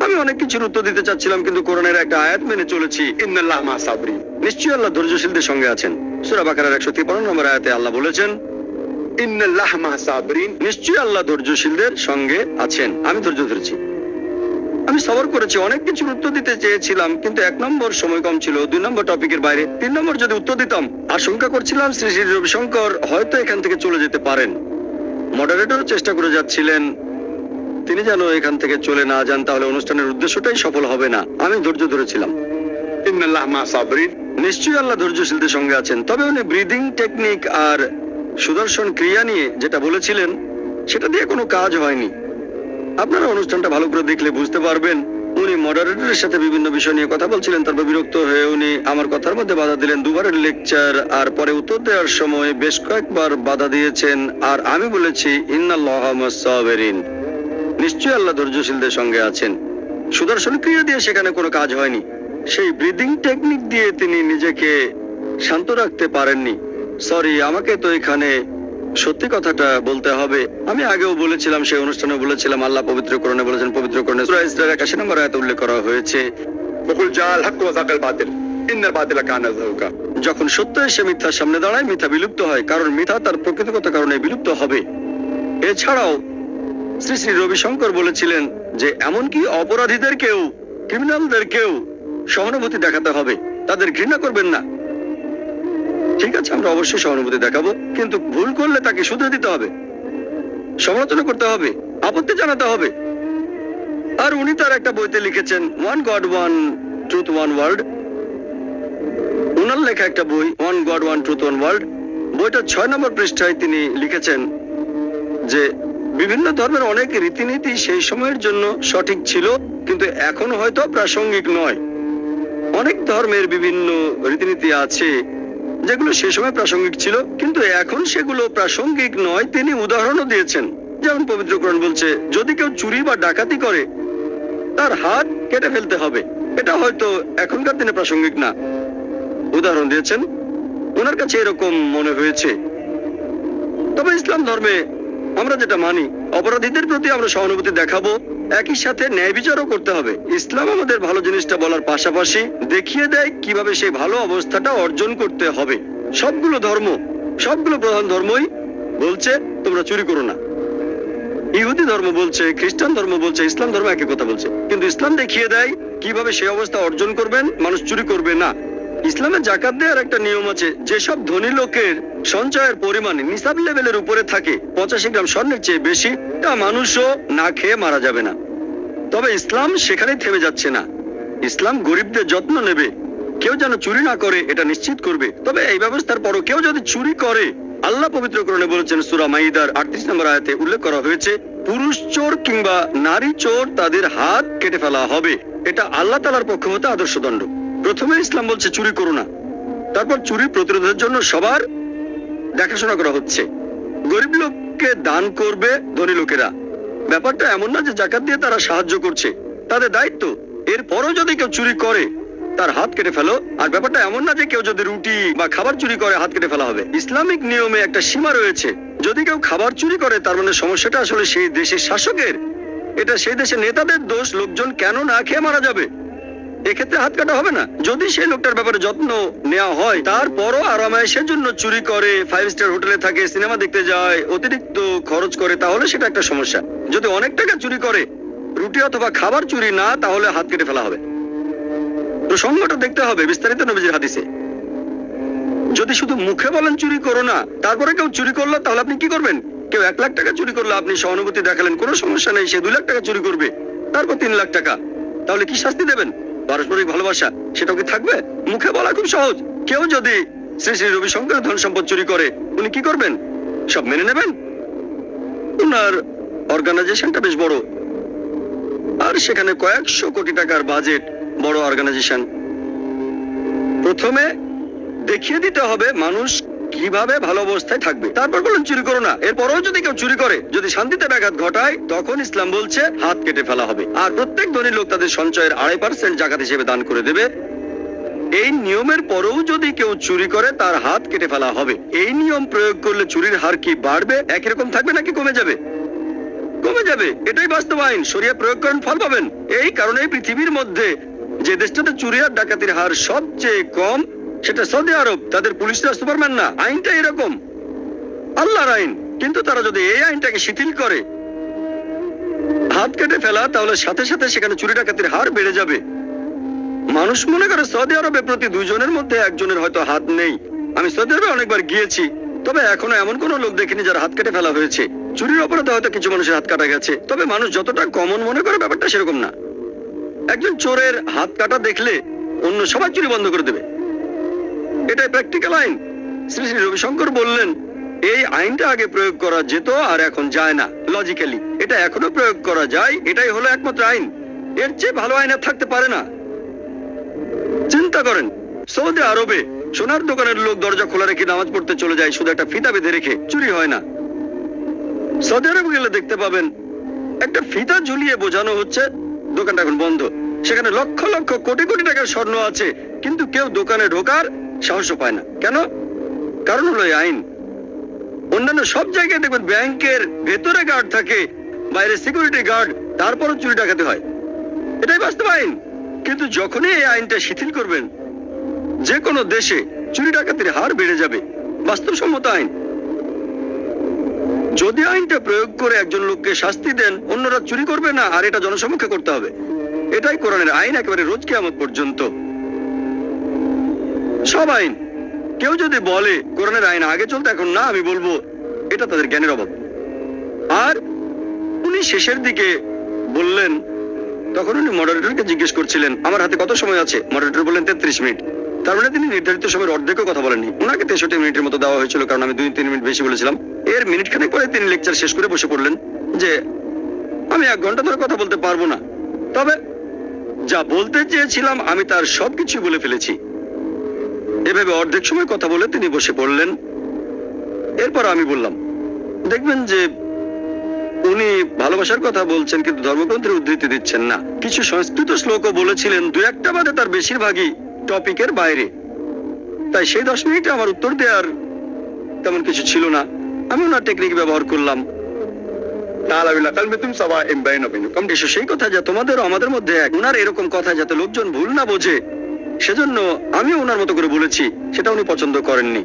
আমি অনেক কিছুর উত্তর দিতে চাচ্ছিলাম, কিন্তু কোরআনের একটা আয়াত মেনে চলেছি, ইন্নাল্লাহ মা সাবরিন। নিশ্চয়ই আল্লাহ ধৈর্যশীলদের সঙ্গে আছেন। সূরা বাকারার 153 নম্বর আয়াতে আল্লাহ বলেছেন ইন্নাল্লাহ মা সাবরিন, নিশ্চয়ই আল্লাহ ধৈর্যশীলদের সঙ্গে আছেন। আমি ধৈর্য ধরেছি, আমি সবর করেছি। অনেক কিছুর উত্তর দিতে চেয়েছিলাম, কিন্তু 1 নম্বর সময় কম ছিল, 2 নম্বর টপিকের বাইরে। 3 নম্বর যদি উত্তর দিতাম, আশঙ্কা করছিলাম শ্রী শ্রী রবিশঙ্কর হয়তো এখান থেকে চলে যেতে পারেন। মডারেটর চেষ্টা করে যাচ্ছিলেন তিনি যেন এখান থেকে চলে না যান, তাহলে অনুষ্ঠানের উদ্দেশ্যটাই সফল হবে না। আমি ধৈর্য ধরেছিলাম। ইন্নাল্লাহ মা সাবরিন, নিশ্চয়ই আল্লাহ ধৈর্যশীলদের সঙ্গে আছেন। তবে উনি ব্রিদিং টেকনিক আর সুদর্শন ক্রিয়া নিয়ে যেটা বলেছিলেন, সেটা দিয়ে কোনো কাজ হয়নি। আপনারা অনুষ্ঠানটা ভালো করে দেখলে বুঝতে পারবেন। উনি মডারেটরের সাথে বিভিন্ন বিষয় নিয়ে কথা বলছিলেন, তারপর বিরক্ত হয়ে উনি আমার কথার মধ্যে বাধা দিলেন। দুবারের লেকচার আর পরে উত্তর দেওয়ার সময় বেশ কয়েকবার বাধা দিয়েছেন। আর আমি বলেছি ইন্নাল্লাহ মা'আস সাবিরিন, নিশ্চয়ই আল্লাহ ধৈর্যশীলদের সঙ্গে আছেন। সুদর্শন ক্রিয়া দিয়ে সেখানে কোনো কাজ হয়নি। সেই ব্রিদিং টেকনিক দিয়ে তিনি নিজেকে শান্ত রাখতে পারেননি। সরি, আমাকে তো এখানে সত্যি কথাটা বলতে হবে। আমি আগেও বলেছিলাম, সেই অনুষ্ঠানে বলেছিলাম, আল্লাহ পবিত্র কোরআনে বলেছেন, পবিত্র কোরআনে সূরা ইসরার 81 নম্বর আয়াতে উল্লেখ করা হয়েছে ওয়াকুল জাআল হক ওয়া যাকাল বাতিল ইন্নাল বাতিলা কানা যাহুকা। যখন সত্য এসে মিথ্যার সামনে দাঁড়ায়, মিথ্যা বিলুপ্ত হয়, কারণ মিথ্যা তার প্রকৃতিগত কারণে বিলুপ্ত হবে। এছাড়াও শ্রী শ্রী রবিশঙ্কর বলেছিলেন যে এমনকি অপরাধীদেরকেও, ক্রিমিনালদেরকেও সহানুভূতি দেখাতে হবে, তাদের ঘৃণা করবেন না। ঠিক আছে, আমরা অবশ্যই সহানুভূতি দেখাবো, কিন্তু ভুল করলে তাকে শুধরে দিতে হবে, সমালোচনা করতে হবে, আপত্তি জানাতে হবে। আর উনি তার একটা বইতে লিখেছেন one god one truth one world. উনার লেখা একটা বই one god one truth one world. বইটা 6 নম্বর পৃষ্ঠায় তিনি লিখেছেন যে বিভিন্ন ধর্মের অনেক রীতিনীতি সেই সময়ের জন্য সঠিক ছিল, কিন্তু এখন হয়তো প্রাসঙ্গিক নয়। অনেক ধর্মের বিভিন্ন রীতিনীতি আছে যেগুলো সে সময় প্রাসঙ্গিক ছিল, কিন্তু এখন সেগুলো প্রাসঙ্গিক নয়। তিনি উদাহরণও দিয়েছেন। যেমন পবিত্র কোরআন বলছে, যদি কেউ চুরি বা ডাকাতি করে তার হাত কেটে ফেলতে হবে। এটা হয়তো এখনকার দিনে প্রাসঙ্গিক না। উদাহরণ দিয়েছেন, ওনার কাছে এরকম মনে হয়েছে। তবে ইসলাম ধর্মে আমরা যেটা মানি, অপরাধীদের প্রতি আমরা সহানুভূতি দেখাবো, একই সাথে ন্যায় বিচারও করতে হবে। ইসলাম আমাদের ভালো জিনিসটা বলার পাশাপাশি দেখিয়ে দেয় কিভাবে সেই ভালো অবস্থাটা অর্জন করতে হবে। সবগুলো ধর্ম সবগুলো প্রধান ধর্মই বলছে তোমরা চুরি করো না। ইহুদি ধর্ম বলছে, খ্রিস্টান ধর্ম বলছে, ইসলাম ধর্ম একই কথা বলছে, কিন্তু ইসলাম দেখিয়ে দেয় কিভাবে সেই অবস্থা অর্জন করবেন, মানুষ চুরি করবে না। ইসলামের জাকাত দেওয়ার একটা নিয়ম আছে, যেসব ধনী লোকের সঞ্চয়ের পরিমাণ নিসাব লেভেলের উপরে থাকে 85 গ্রাম স্বর্ণের চেয়ে বেশি, তা মানুষও না খেয়ে মারা যাবে না। তবে ইসলাম সেখানেই থেমে যাচ্ছে না, ইসলাম গরিবদের যত্ন নেবে, কেউ যেন চুরি না করে এটা নিশ্চিত করবে। তবে এই ব্যবস্থার পরও কেউ যদি চুরি করে, আল্লাহ পবিত্র কোরআনে বলেছেন সূরা মাইদার 38 নম্বর আয়াতে উল্লেখ করা হয়েছে, পুরুষ চোর কিংবা নারী চোর তাদের হাত কেটে ফেলা হবে। এটা আল্লাহ তাআলার পক্ষ হতে আদর্শ দণ্ড। প্রথমে ইসলাম বলছে চুরি করো না, তারপর চুরি প্রতিরোধের জন্য সবার দেখাশোনা করা হচ্ছে। গরিব লোককে দান করবে ধনী লোকেরা। ব্যাপারটা এমন না যে জাকাত দিয়ে তারা সাহায্য করছে, তাদের দায়িত্ব। এরপরও যদি কেউ চুরি করে তার হাত কেটে ফেলো। আর ব্যাপারটা এমন না যে কেউ যদি রুটি বা খাবার চুরি করে হাত কেটে ফেলা হবে। ইসলামিক নিয়মে একটা সীমা রয়েছে। যদি কেউ খাবার চুরি করে তার মানে সমস্যাটা আসলে সেই দেশের শাসকের, এটা সেই দেশের নেতাদের দোষ। লোকজন কেন না খেয়ে মারা যাবে, এক্ষেত্রে হাত কাটা হবে না। যদি সেই লোকটার ব্যাপারে যত্ন নেওয়া হয়, তারপরও আরামায়েশের জন্য চুরি করে, 5 স্টার হোটেলে থাকে, সিনেমা দেখতে যায়, অতিরিক্ত খরচ করে, তাহলে সেটা একটা সমস্যা। যদি অনেক টাকা চুরি করে, রুটি অথবা খাবার চুরি না, তাহলে হাত কেটে ফেলা হবে। প্রসঙ্গটা দেখতে হবে বিস্তারিত নবীজির হাদিসে। যদি শুধু মুখে বলেন চুরি করো না, তারপরে কেউ চুরি করলো, তাহলে আপনি কি করবেন? কেউ 1 লাখ টাকা চুরি করলো, আপনি সহানুভূতি দেখালেন, কোনো সমস্যা নেই, সে 2 লাখ টাকা চুরি করবে, তারপর 3 লাখ টাকা, তাহলে কি শাস্তি দেবেন? পারস্পরিক ভালোবাসা, সেটাও কি থাকবে? মুখে বলা খুব সহজ। কেউ যদি শ্রী শ্রী রবিশঙ্করের ধন সম্পদ চুরি করে, উনি কি করবেন? সব মেনে নেবেন? উনার অর্গানাইজেশনটা বেশ বড়, আর সেখানে কয়েকশো কোটি টাকার বাজেট, বড় অর্গানাইজেশন। প্রথমে দেখিয়ে দিতে হবে মানুষ কিভাবে ভালো অবস্থায় থাকবে, তারপর বলুন চুরি করো না। এরপরও যদি কেউ চুরি করে, যদি শান্তিতে ব্যাঘাত ঘটায়, তখন ইসলাম বলছে হাত কেটে ফেলা হবে। আর প্রত্যেক ধনী লোক তাদের সঞ্চয়ের 2.5% জাকাত হিসেবে দান করে দেবে। এই নিয়মের পরেও যদি কেউ চুরি করে, তার হাত কেটে ফেলা হবে। এই নিয়ম প্রয়োগ করলে চুরির হার কি বাড়বে, একই রকম থাকবে নাকি কমে যাবে? কমে যাবে। এটাই বাস্তব আইন। শরিয়া প্রয়োগ করেন, ফল পাবেন। এই কারণে পৃথিবীর মধ্যে যে দেশটাতে চুরি আর ডাকাতির হার সবচেয়ে কম, সেটা সৌদি আরব। তাদের পুলিশরা সুপারম্যান না, আইনটা এরকম, আল্লাহর আইন। কিন্তু তারা যদি এই আইনটাকে শিথিল করে, হাত কেটে ফেলা, তাহলে সাথে সাথে সেখানে চুরি ডাকাতির হার বেড়ে যাবে। মানুষ মনে করে সৌদি আরবে প্রতি 2 জনের মধ্যে 1 জনের হয়তো হাত নেই। আমি সৌদি আরবে অনেকবার গিয়েছি, তবে এখনো এমন কোন লোক দেখিনি যার হাত কেটে ফেলা হয়েছে। চুরির অপরাধে হয়তো কিছু মানুষের হাত কাটা গেছে, তবে মানুষ যতটা কমন মনে করে ব্যাপারটা সেরকম না। একজন চোরের হাত কাটা দেখলে অন্য সবাই চুরি বন্ধ করে দেবে। এটাই প্র্যাকটিক্যাল আইন। শ্রী শ্রী রবিশঙ্কর বললেন এই আইনটা আগে প্রয়োগ করা যেত, আর এখন যায় না। লজিক্যালি এটা এখনো প্রয়োগ করা যায়, এটাই হলো একমাত্র আইন। এর চেয়ে ভালো আইন আর থাকতে পারে না। চিন্তা করেন, সৌদি আরবে সোনার দোকানের লোক দরজা খোলা রেখে নামাজ পড়তে চলে যায়, শুধু একটা ফিতা বেঁধে রেখে, চুরি হয় না। সৌদি আরবে গেলে দেখতে পাবেন একটা ফিতা ঝুলিয়ে বোঝানো হচ্ছে দোকানটা এখন বন্ধ। সেখানে লক্ষ লক্ষ কোটি কোটি টাকার স্বর্ণ আছে, কিন্তু কেউ দোকানে ঢোকার সাহস পায় না। কেন? কারণ হলো এই আইন। অন্যান্য সব জায়গায় দেখবেন ব্যাংকের ভেতরে গার্ড থাকে, বাইরে সিকিউরিটি গার্ড, তারপরও চুরি ডাকাতি হয়। এটাই বাস্তব আইন। কিন্তু যখনই এই আইনটা শিথিল করবেন, যে কোনো দেশে চুরি ডাকাতির হার বেড়ে যাবে। বাস্তবসম্মত আইন। যদি আইনটা প্রয়োগ করে একজন লোককে শাস্তি দেন, অন্যরা চুরি করবে না, আর এটা জনসমক্ষে করতে হবে। এটাই কোরআনের আইন, একেবারে রোজ কিয়ামত পর্যন্ত সব আইন। কেউ যদি বলে কোরআনের আইন আগে চলতে এখন না, আমি বলবো এটা তাদের জ্ঞানের অভাব। আর উনি শেষের দিকে বললেন, তখন উনি মডারেটরকে জিজ্ঞেস করছিলেন আমার হাতে কত সময় আছে। মডারেটর বললেন 33 মিনিট। তার মানে তিনি নির্ধারিত সময়ের অর্ধেকও কথা বলেননি। ওনাকে 63 মিনিটের মতো দেওয়া হয়েছিল, কারণ আমি 2-3 মিনিট বেশি বলেছিলাম। এর মিনিট খানেক পরে তিনি লেকচার শেষ করে বসে পড়লেন যে আমি 1 ঘন্টা ধরে কথা বলতে পারবো না, তবে যা বলতে চেয়েছিলাম আমি তার সবকিছু বলে ফেলেছি। এভাবে অর্ধেক সময় কথা বলে তিনি বসে পড়লেন। এরপর আমি বললাম, দেখবেন যে উনি ভালোবাসার কথা বলছেন, কিন্তু ধর্মগ্রন্থের উদ্ধৃতি দিচ্ছেন না। কিছু সংস্কৃত শ্লোকও বলেছিলেন, 2-1টা বাদে তার বেশিরভাগই টপিকের বাইরে। তাই সেই 10 মিনিটে আমার উত্তর দেওয়ার তেমন কিছু ছিল না। আমি ওনার টেকনিক ব্যবহার করলাম। এসো সেই কথা যা তোমাদের আমাদের মধ্যে এক। ওনার এরকম কথা যাতে লোকজন ভুল না বোঝে, সেজন্য আমি ওনার মতো করে বলেছি। সেটা উনি পছন্দ করেননি।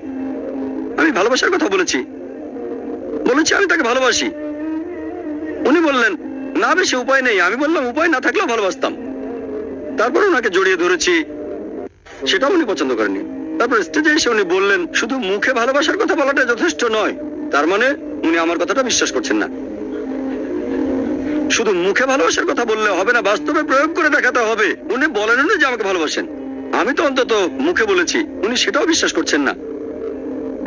আমি ভালোবাসার কথা বলেছি আমি তাকে ভালোবাসি। উনি বললেন না বেশি উপায় নেই। আমি বললাম উপায় না থাকলেও ভালোবাসতাম। তারপর ওনাকে জড়িয়ে ধরেছি, সেটাও উনি পছন্দ করেননি। তারপর স্টেজে এসে উনি বললেন শুধু মুখে ভালোবাসার কথা বলাটা যথেষ্ট নয়। তার মানে উনি আমার কথাটা বিশ্বাস করছেন না। শুধু মুখে ভালোবাসার কথা বললে হবে না, বাস্তবে প্রয়োগ করে দেখাতে হবে। উনি বলেন না যে আমাকে ভালোবাসেন, আমি তো অন্তত মুখে বলেছি, উনি সেটাও বিশ্বাস করছেন না।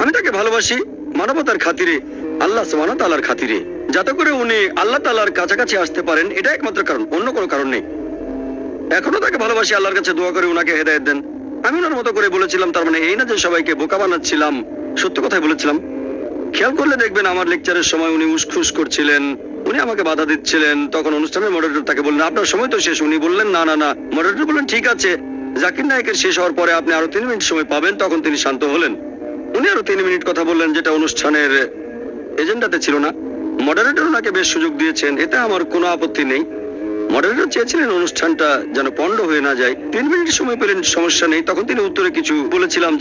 আমি তাকে ভালোবাসি মানবতার খাতিরে, আল্লাহ সুবহানাহু ওয়া তাআলার খাতিরে, যাতে করে উনি আল্লাহ তাআলার কাছাকাছি আসতে পারেন। এটা একমাত্র কারণ, অন্য কোনো কারণ নেই। এখনো তাকে ভালোবাসি, আল্লাহর কাছে দোয়া করে উনাকে হেদায়েত দেন। আমি ওনার মতো করে বলেছিলাম, তার মানে এই না যে সবাইকে বোকা বানাচ্ছিলাম, সত্য কথাই বলেছিলাম। খেয়াল করলে দেখবেন আমার লেকচারের সময় উনি উসখুস করছিলেন, উনি আমাকে বাধা দিচ্ছিলেন। তখন অনুষ্ঠানের মডারেটর তাকে বললেন আপনার সময় তো শেষ। উনি বললেন না না না। মডারেটর বললেন ঠিক আছে, জাকির নায়েকের শেষ হওয়ার পরে আপনি আরো 3 মিনিট সময় পাবেন। তখন তিনি শান্ত হলেন। উনি আরো 3 মিনিট কথা বললেন, যেটা অনুষ্ঠানের এজেন্ডাতে ছিল না। মডারেটর ওনাকে বেশ সুযোগ দিয়েছেন, এতে আমার কোনো আপত্তি নেই। মডারেটর চেয়েছিলেন অনুষ্ঠানটা যেন পণ্ড হয়ে না যায়। 3 মিনিট সময় পেলেন, সমস্যা নেই। তখন তিনি উত্তরে কিছু বলেছিলাম।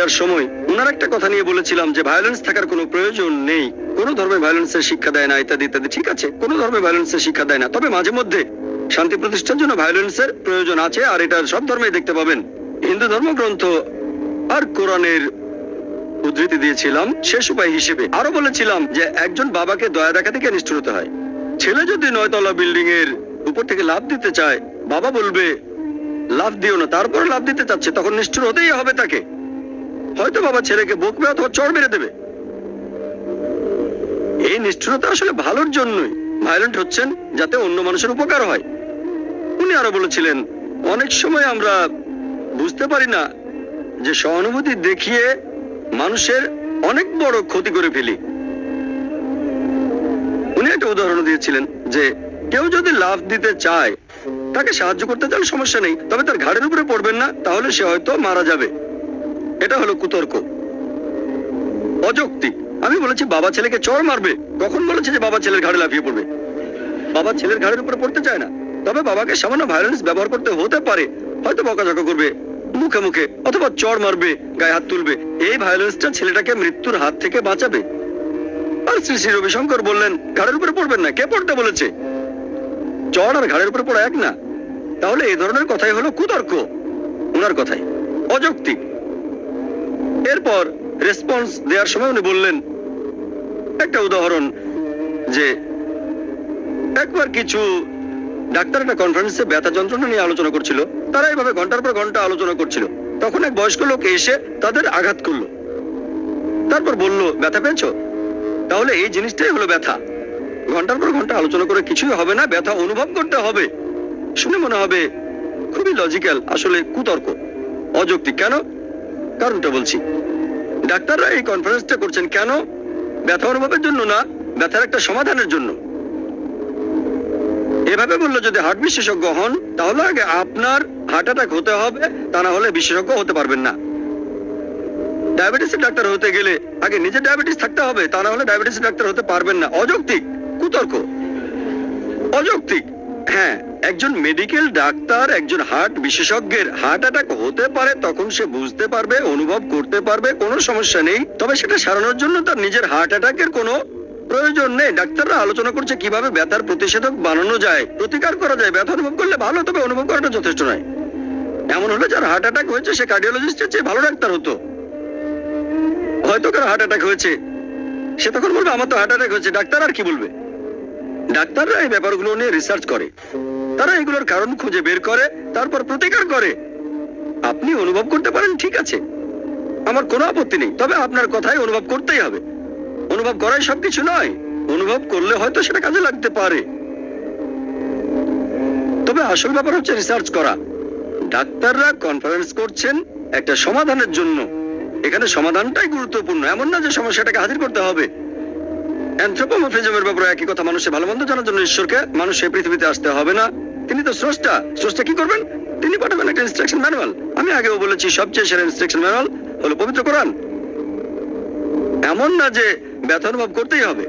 এর সময় ওনার একটা কথা নিয়ে বলেছিলাম যে ভায়োলেন্স থাকার কোনো প্রয়োজন নেই, কোনো ধর্মে ভায়োলেন্সের শিক্ষা দেয় না, ইত্যাদি ইত্যাদি। ঠিক আছে, কোনো ধর্মে ভায়োলেন্সের শিক্ষা দেয় না, তবে মাঝে মধ্যে শান্তি প্রতিষ্ঠার জন্য ভায়োলেন্সের প্রয়োজন আছে, আর এটা সব ধর্মেই দেখতে পাবেন। হিন্দু ধর্মগ্রন্থ আর কোরআনের উদ্ধৃতি দিয়েছিলাম শেষ উপায় হিসেবে। আরো বলেছিলাম যে একজন বাবাকে দয়া দেখা থেকে নিষ্ঠুর হতে হয়। ছেলে যদি 9 তলা বিল্ডিং এর উপর থেকে লাফ দিতে চায়, বাবা বলবে লাফ দিও না, তারপর লাফ দিতে চাচ্ছে, তখন নিষ্ঠুর হতেই হবে তাকে। হয়তো বাবা ছেলেকে বকবে অথবা চড় মেরে দেবে। এই নিষ্ঠুরতা আসলে ভালোর জন্যই। ভায়োলেন্ট হচ্ছেন যাতে অন্য মানুষের উপকার হয়। উনি আরো বলেছিলেন অনেক সময় আমরা বুঝতে পারি না যে সহানুভূতি দেখিয়ে মানুষের অনেক বড় ক্ষতি করে ফেলি। উনি একটা উদাহরণ দিয়েছিলেন যে কেউ যদি লাফ দিতে চায়, তাকে সাহায্য করতে চান, সমস্যা নেই, তবে তার ঘাড়ের উপরে পড়বেন না, তাহলে সে হয়তো মারা যাবে। এটা হলো কুতর্ক, অযৌক্তিক। আমি বলেছি বাবা ছেলেকে চড় মারবে, কখন বলেছি যে বাবা ছেলের ঘাড়ে লাফিয়ে পড়বে? বাবা ছেলের ঘাড়ের উপরে পড়তে চায় না, তবে বাবাকে সামান্য ভায়োলেন্স ব্যবহার করতে হতে পারে। হয়তো বকাঝকা করবে মুখে মুখে, অথবা চড় মারবে, গায়ে হাত তুলবে। এই ভায়োলেন্সটা ছেলেটাকে মৃত্যুর হাত থেকে বাঁচাবে। আর শ্রী শ্রী রবিশঙ্কর বললেন ঘাড়ের উপরে পড়বেন না। কে পড়তে বলেছে? চড় আর ঘাড়ের উপরে পড়া এক না। তাহলে এই ধরনের কথাই হলো কুতর্ক, ওনার কথাই অযৌক্তিক। এরপর রেসপন্স দেওয়ার সময় উনি বললেন একটা উদাহরণ, যে একবার কিছু ডাক্তার একটা কনফারেন্সে ব্যথা যন্ত্রণা নিয়ে আলোচনা করছিল। তারা এইভাবে ঘন্টার পর ঘন্টা আলোচনা করছিল। তখন এক বয়স্ক লোক এসে তাদের আঘাত করলো, তারপর বলল ব্যথা পেয়েছো? তাহলে এই জিনিসটাই হলো ব্যথা। ঘন্টার পর ঘন্টা আলোচনা করে কিছুই হবে না, ব্যথা অনুভব করতে হবে। শুনে মনে হবে খুবই লজিক্যাল, আসলে কুতর্ক, অযৌক্তিক। কেন? কারণটা বলছি। ডাক্তাররা এই কনফারেন্সটা করছেন কেন? ব্যথা অনুভবের জন্য না, ব্যথার একটা সমাধানের জন্য। এভাবে বললো যদি হার্ট বিশেষজ্ঞ হন, তাহলে আগে আপনার হার্ট অ্যাটাক হতে হবে, তা না হলে বিশেষজ্ঞ হতে পারবেন না। ডায়াবেটিসের ডাক্তার হতে গেলে আগে নিজে ডায়াবেটিস থাকতে হবে, তা না হলে ডায়াবেটিসের ডাক্তার হতে পারবেন না। অযৌক্তিক, কুতর্ক, অযৌক্তিক। হ্যাঁ, একজন মেডিকেল ডাক্তার একজন হার্ট বিশেষজ্ঞের হার্ট অ্যাটাক হতে পারে, তখন সে বুঝতে পারবে, অনুভব করতে পারবে, কোনো সমস্যা নেই। তবে সেটা সারানোর জন্য তার নিজের হার্ট অ্যাটাকের কোনো প্রয়োজন নেই। ডাক্তাররা আলোচনা করছে কিভাবে ব্যথার প্রতিষেধক বানানো যায়, প্রতিকার করা যায়। ব্যথা অনুভব করলে ভালো, তবে অনুভব করাটা যথেষ্ট নয়। এমন হলে যার হার্ট অ্যাটাক হয়েছে সে কার্ডিওলজিস্টের চেয়ে ভালো ডাক্তার হতো। হয়তো কারো হার্ট অ্যাটাক হয়েছে, সে তখন বলবে আমার তো হার্ট অ্যাটাক হয়েছে। ডাক্তার আর কি বলবে? ডাক্তাররা এই ব্যাপারগুলো নিয়ে রিসার্চ করে, তারা এগুলোর কারণ খুঁজে বের করে, তারপর প্রতিকার করে। আপনি অনুভব করতে পারেন, ঠিক আছে, আমার কোনো আপত্তি নেই, তবে আপনার কথাই অনুভব করতেই হবে। অনুভব করাই সবকিছু নয়, অনুভব করলে হয়তো সেটা কাজে লাগতে পারে, তবে আসল ব্যাপার হচ্ছে রিসার্চ করা। ডাক্তাররা কনফারেন্স করছেন একটা সমাধানের জন্য, এখানে সমাধানটাই গুরুত্বপূর্ণ। এমন না যে সমস্যাটাকে হাজির করতে হবে। অ্যানথ্রোপোমরফিজমের ব্যাপারে একই কথা। মানুষের ভালো মন্দ জানার জন্য ঈশ্বরকে, মানুষ এই পৃথিবীতে আসতে হবে না, তিনি তো স্রষ্টা। স্রষ্টা কি করবেন? তিনি পাঠাবেন একটা ইনস্ট্রাকশন ম্যানুয়াল। আমি আগেও বলেছি সবচেয়ে সেরা ইনস্ট্রাকশন ম্যানুয়াল হলো পবিত্র কোরআন। এমন না যে ব্যথা অনুভব করতেই হবে।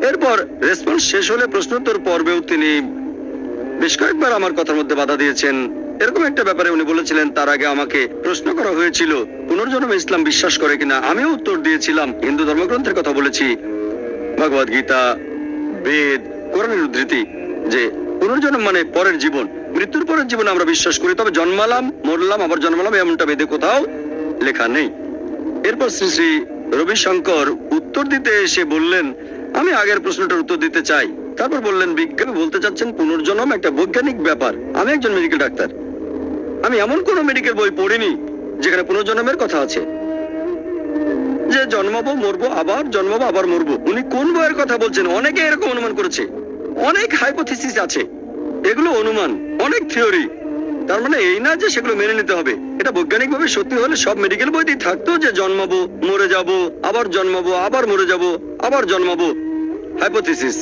এরপর রেসপন্স শেষ হলে প্রশ্নোত্তর পর্বেও তিনি বেশ কয়েকবার আমার কথার মধ্যে বাধা দিয়েছেন। এরকম একটা ব্যাপারে উনি বলেছিলেন। তার আগে আমাকে প্রশ্ন করা হয়েছিল পুনর্জন্মে ইসলাম বিশ্বাস করে কিনা। আমিও উত্তর দিয়েছিলাম হিন্দু ধর্মগ্রন্থের কথা বলেছি, ভগবদ গীতা, বেদ, কোরআনের উদ্ধৃতি, যে পুনর্জন্ম মানে পরের জীবন, মৃত্যুর পরের জীবন আমরা বিশ্বাস করি, তবে জন্মালাম, মরলাম, আবার জন্মালাম এমনটা বেদে কোথাও লেখা নেই। এরপর শ্রী শ্রী রবিশঙ্কর উত্তর দিতে এসে বললেন, আমি আগের প্রশ্নটার উত্তর দিতে চাই। তারপর বললেন, বিজ্ঞানী বলতে চাচ্ছেন পুনর্জন্ম একটা বৈজ্ঞানিক ব্যাপার। আমি একজন মেডিকেল ডাক্তার, আমি এমন কোন মেডিকেল বই পড়িনি যেখানে পুনর্জন্মের কথা আছে, যে জন্মাবো, মরবো, আবার জন্মাবো, আবার মরবো। উনি কোন বইয়ের কথা বলছেন? অনেকে এরকম অনুমান করেছে, অনেক হাইপোথিসিস আছে, এগুলো অনুমান, অনেক থিওরি। তার মানে এই না যে সেগুলো মেনে নিতে হবে। এটা বৈজ্ঞানিকভাবে সত্যি হলে সব মেডিকেল বইতেই থাকতো যে জন্মাবো, মরে যাব, আবার জন্মাবো, আবার মরে যাব, আবার জন্মাবো, হাইপোথিসিস।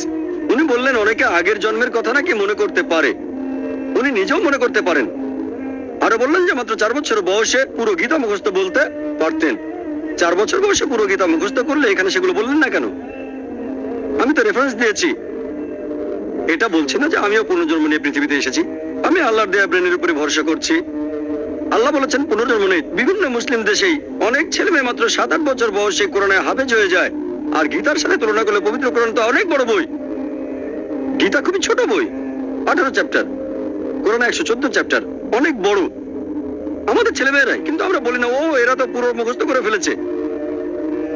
উনি বললেন অনেকে আগের জন্মের কথা নাকি মনে করতে পারে, উনি নিজেও মনে করতে পারেন। আরো বললেন যে মাত্র 4 বছর বয়সে পুরো গীতা মুখস্থ বলতে পারতেন। 4 বছর বয়সে পুরো গীতা মুখস্থ করলে এখানে সেগুলো বললেন না কেন? আমি তো রেফারেন্স দিয়েছি। এটা বলছি না যে আমিও পুনর্জন্ম নিয়ে পৃথিবীতে এসেছি। আমি আল্লাহর দেয়া ব্রেনের উপরে ভরসা করছি। আল্লাহ বলেছেন পুনর্জন্ম নেই। বিভিন্ন মুসলিম দেশেই অনেক ছেলে মেয়ে মাত্র 7-8 বছর বয়সে কোরআনে হাফেজ হয়ে যায়। আর গীতার সাথে তুলনা করলে পবিত্র কোরআন তো অনেক বড় বই। গীতা খুবই ছোট বই, 18 চ্যাপ্টার, কোরআন 114 চ্যাপ্টার, অনেক বড়। আমাদের ছেলেমেয়েরাই, কিন্তু আমরা বলি না, ও এরা তো পুরো মুখস্থ করে ফেলেছে।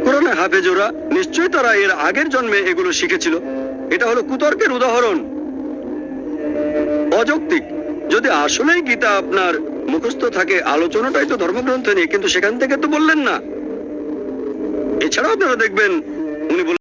কোরআনে হাফেজ ওরা, নিশ্চয়ই তারা এর আগের জন্মে এগুলো শিখেছিল। এটা হলো কুতর্কের উদাহরণ, অযৌক্তিক। যদি আসলেই গীতা আপনার মুখস্থ থাকে, আলোচনাটাই তো ধর্মগ্রন্থ নিয়ে, কিন্তু সেখান থেকে তো বললেন না। এছাড়াও আপনারা দেখবেন উনি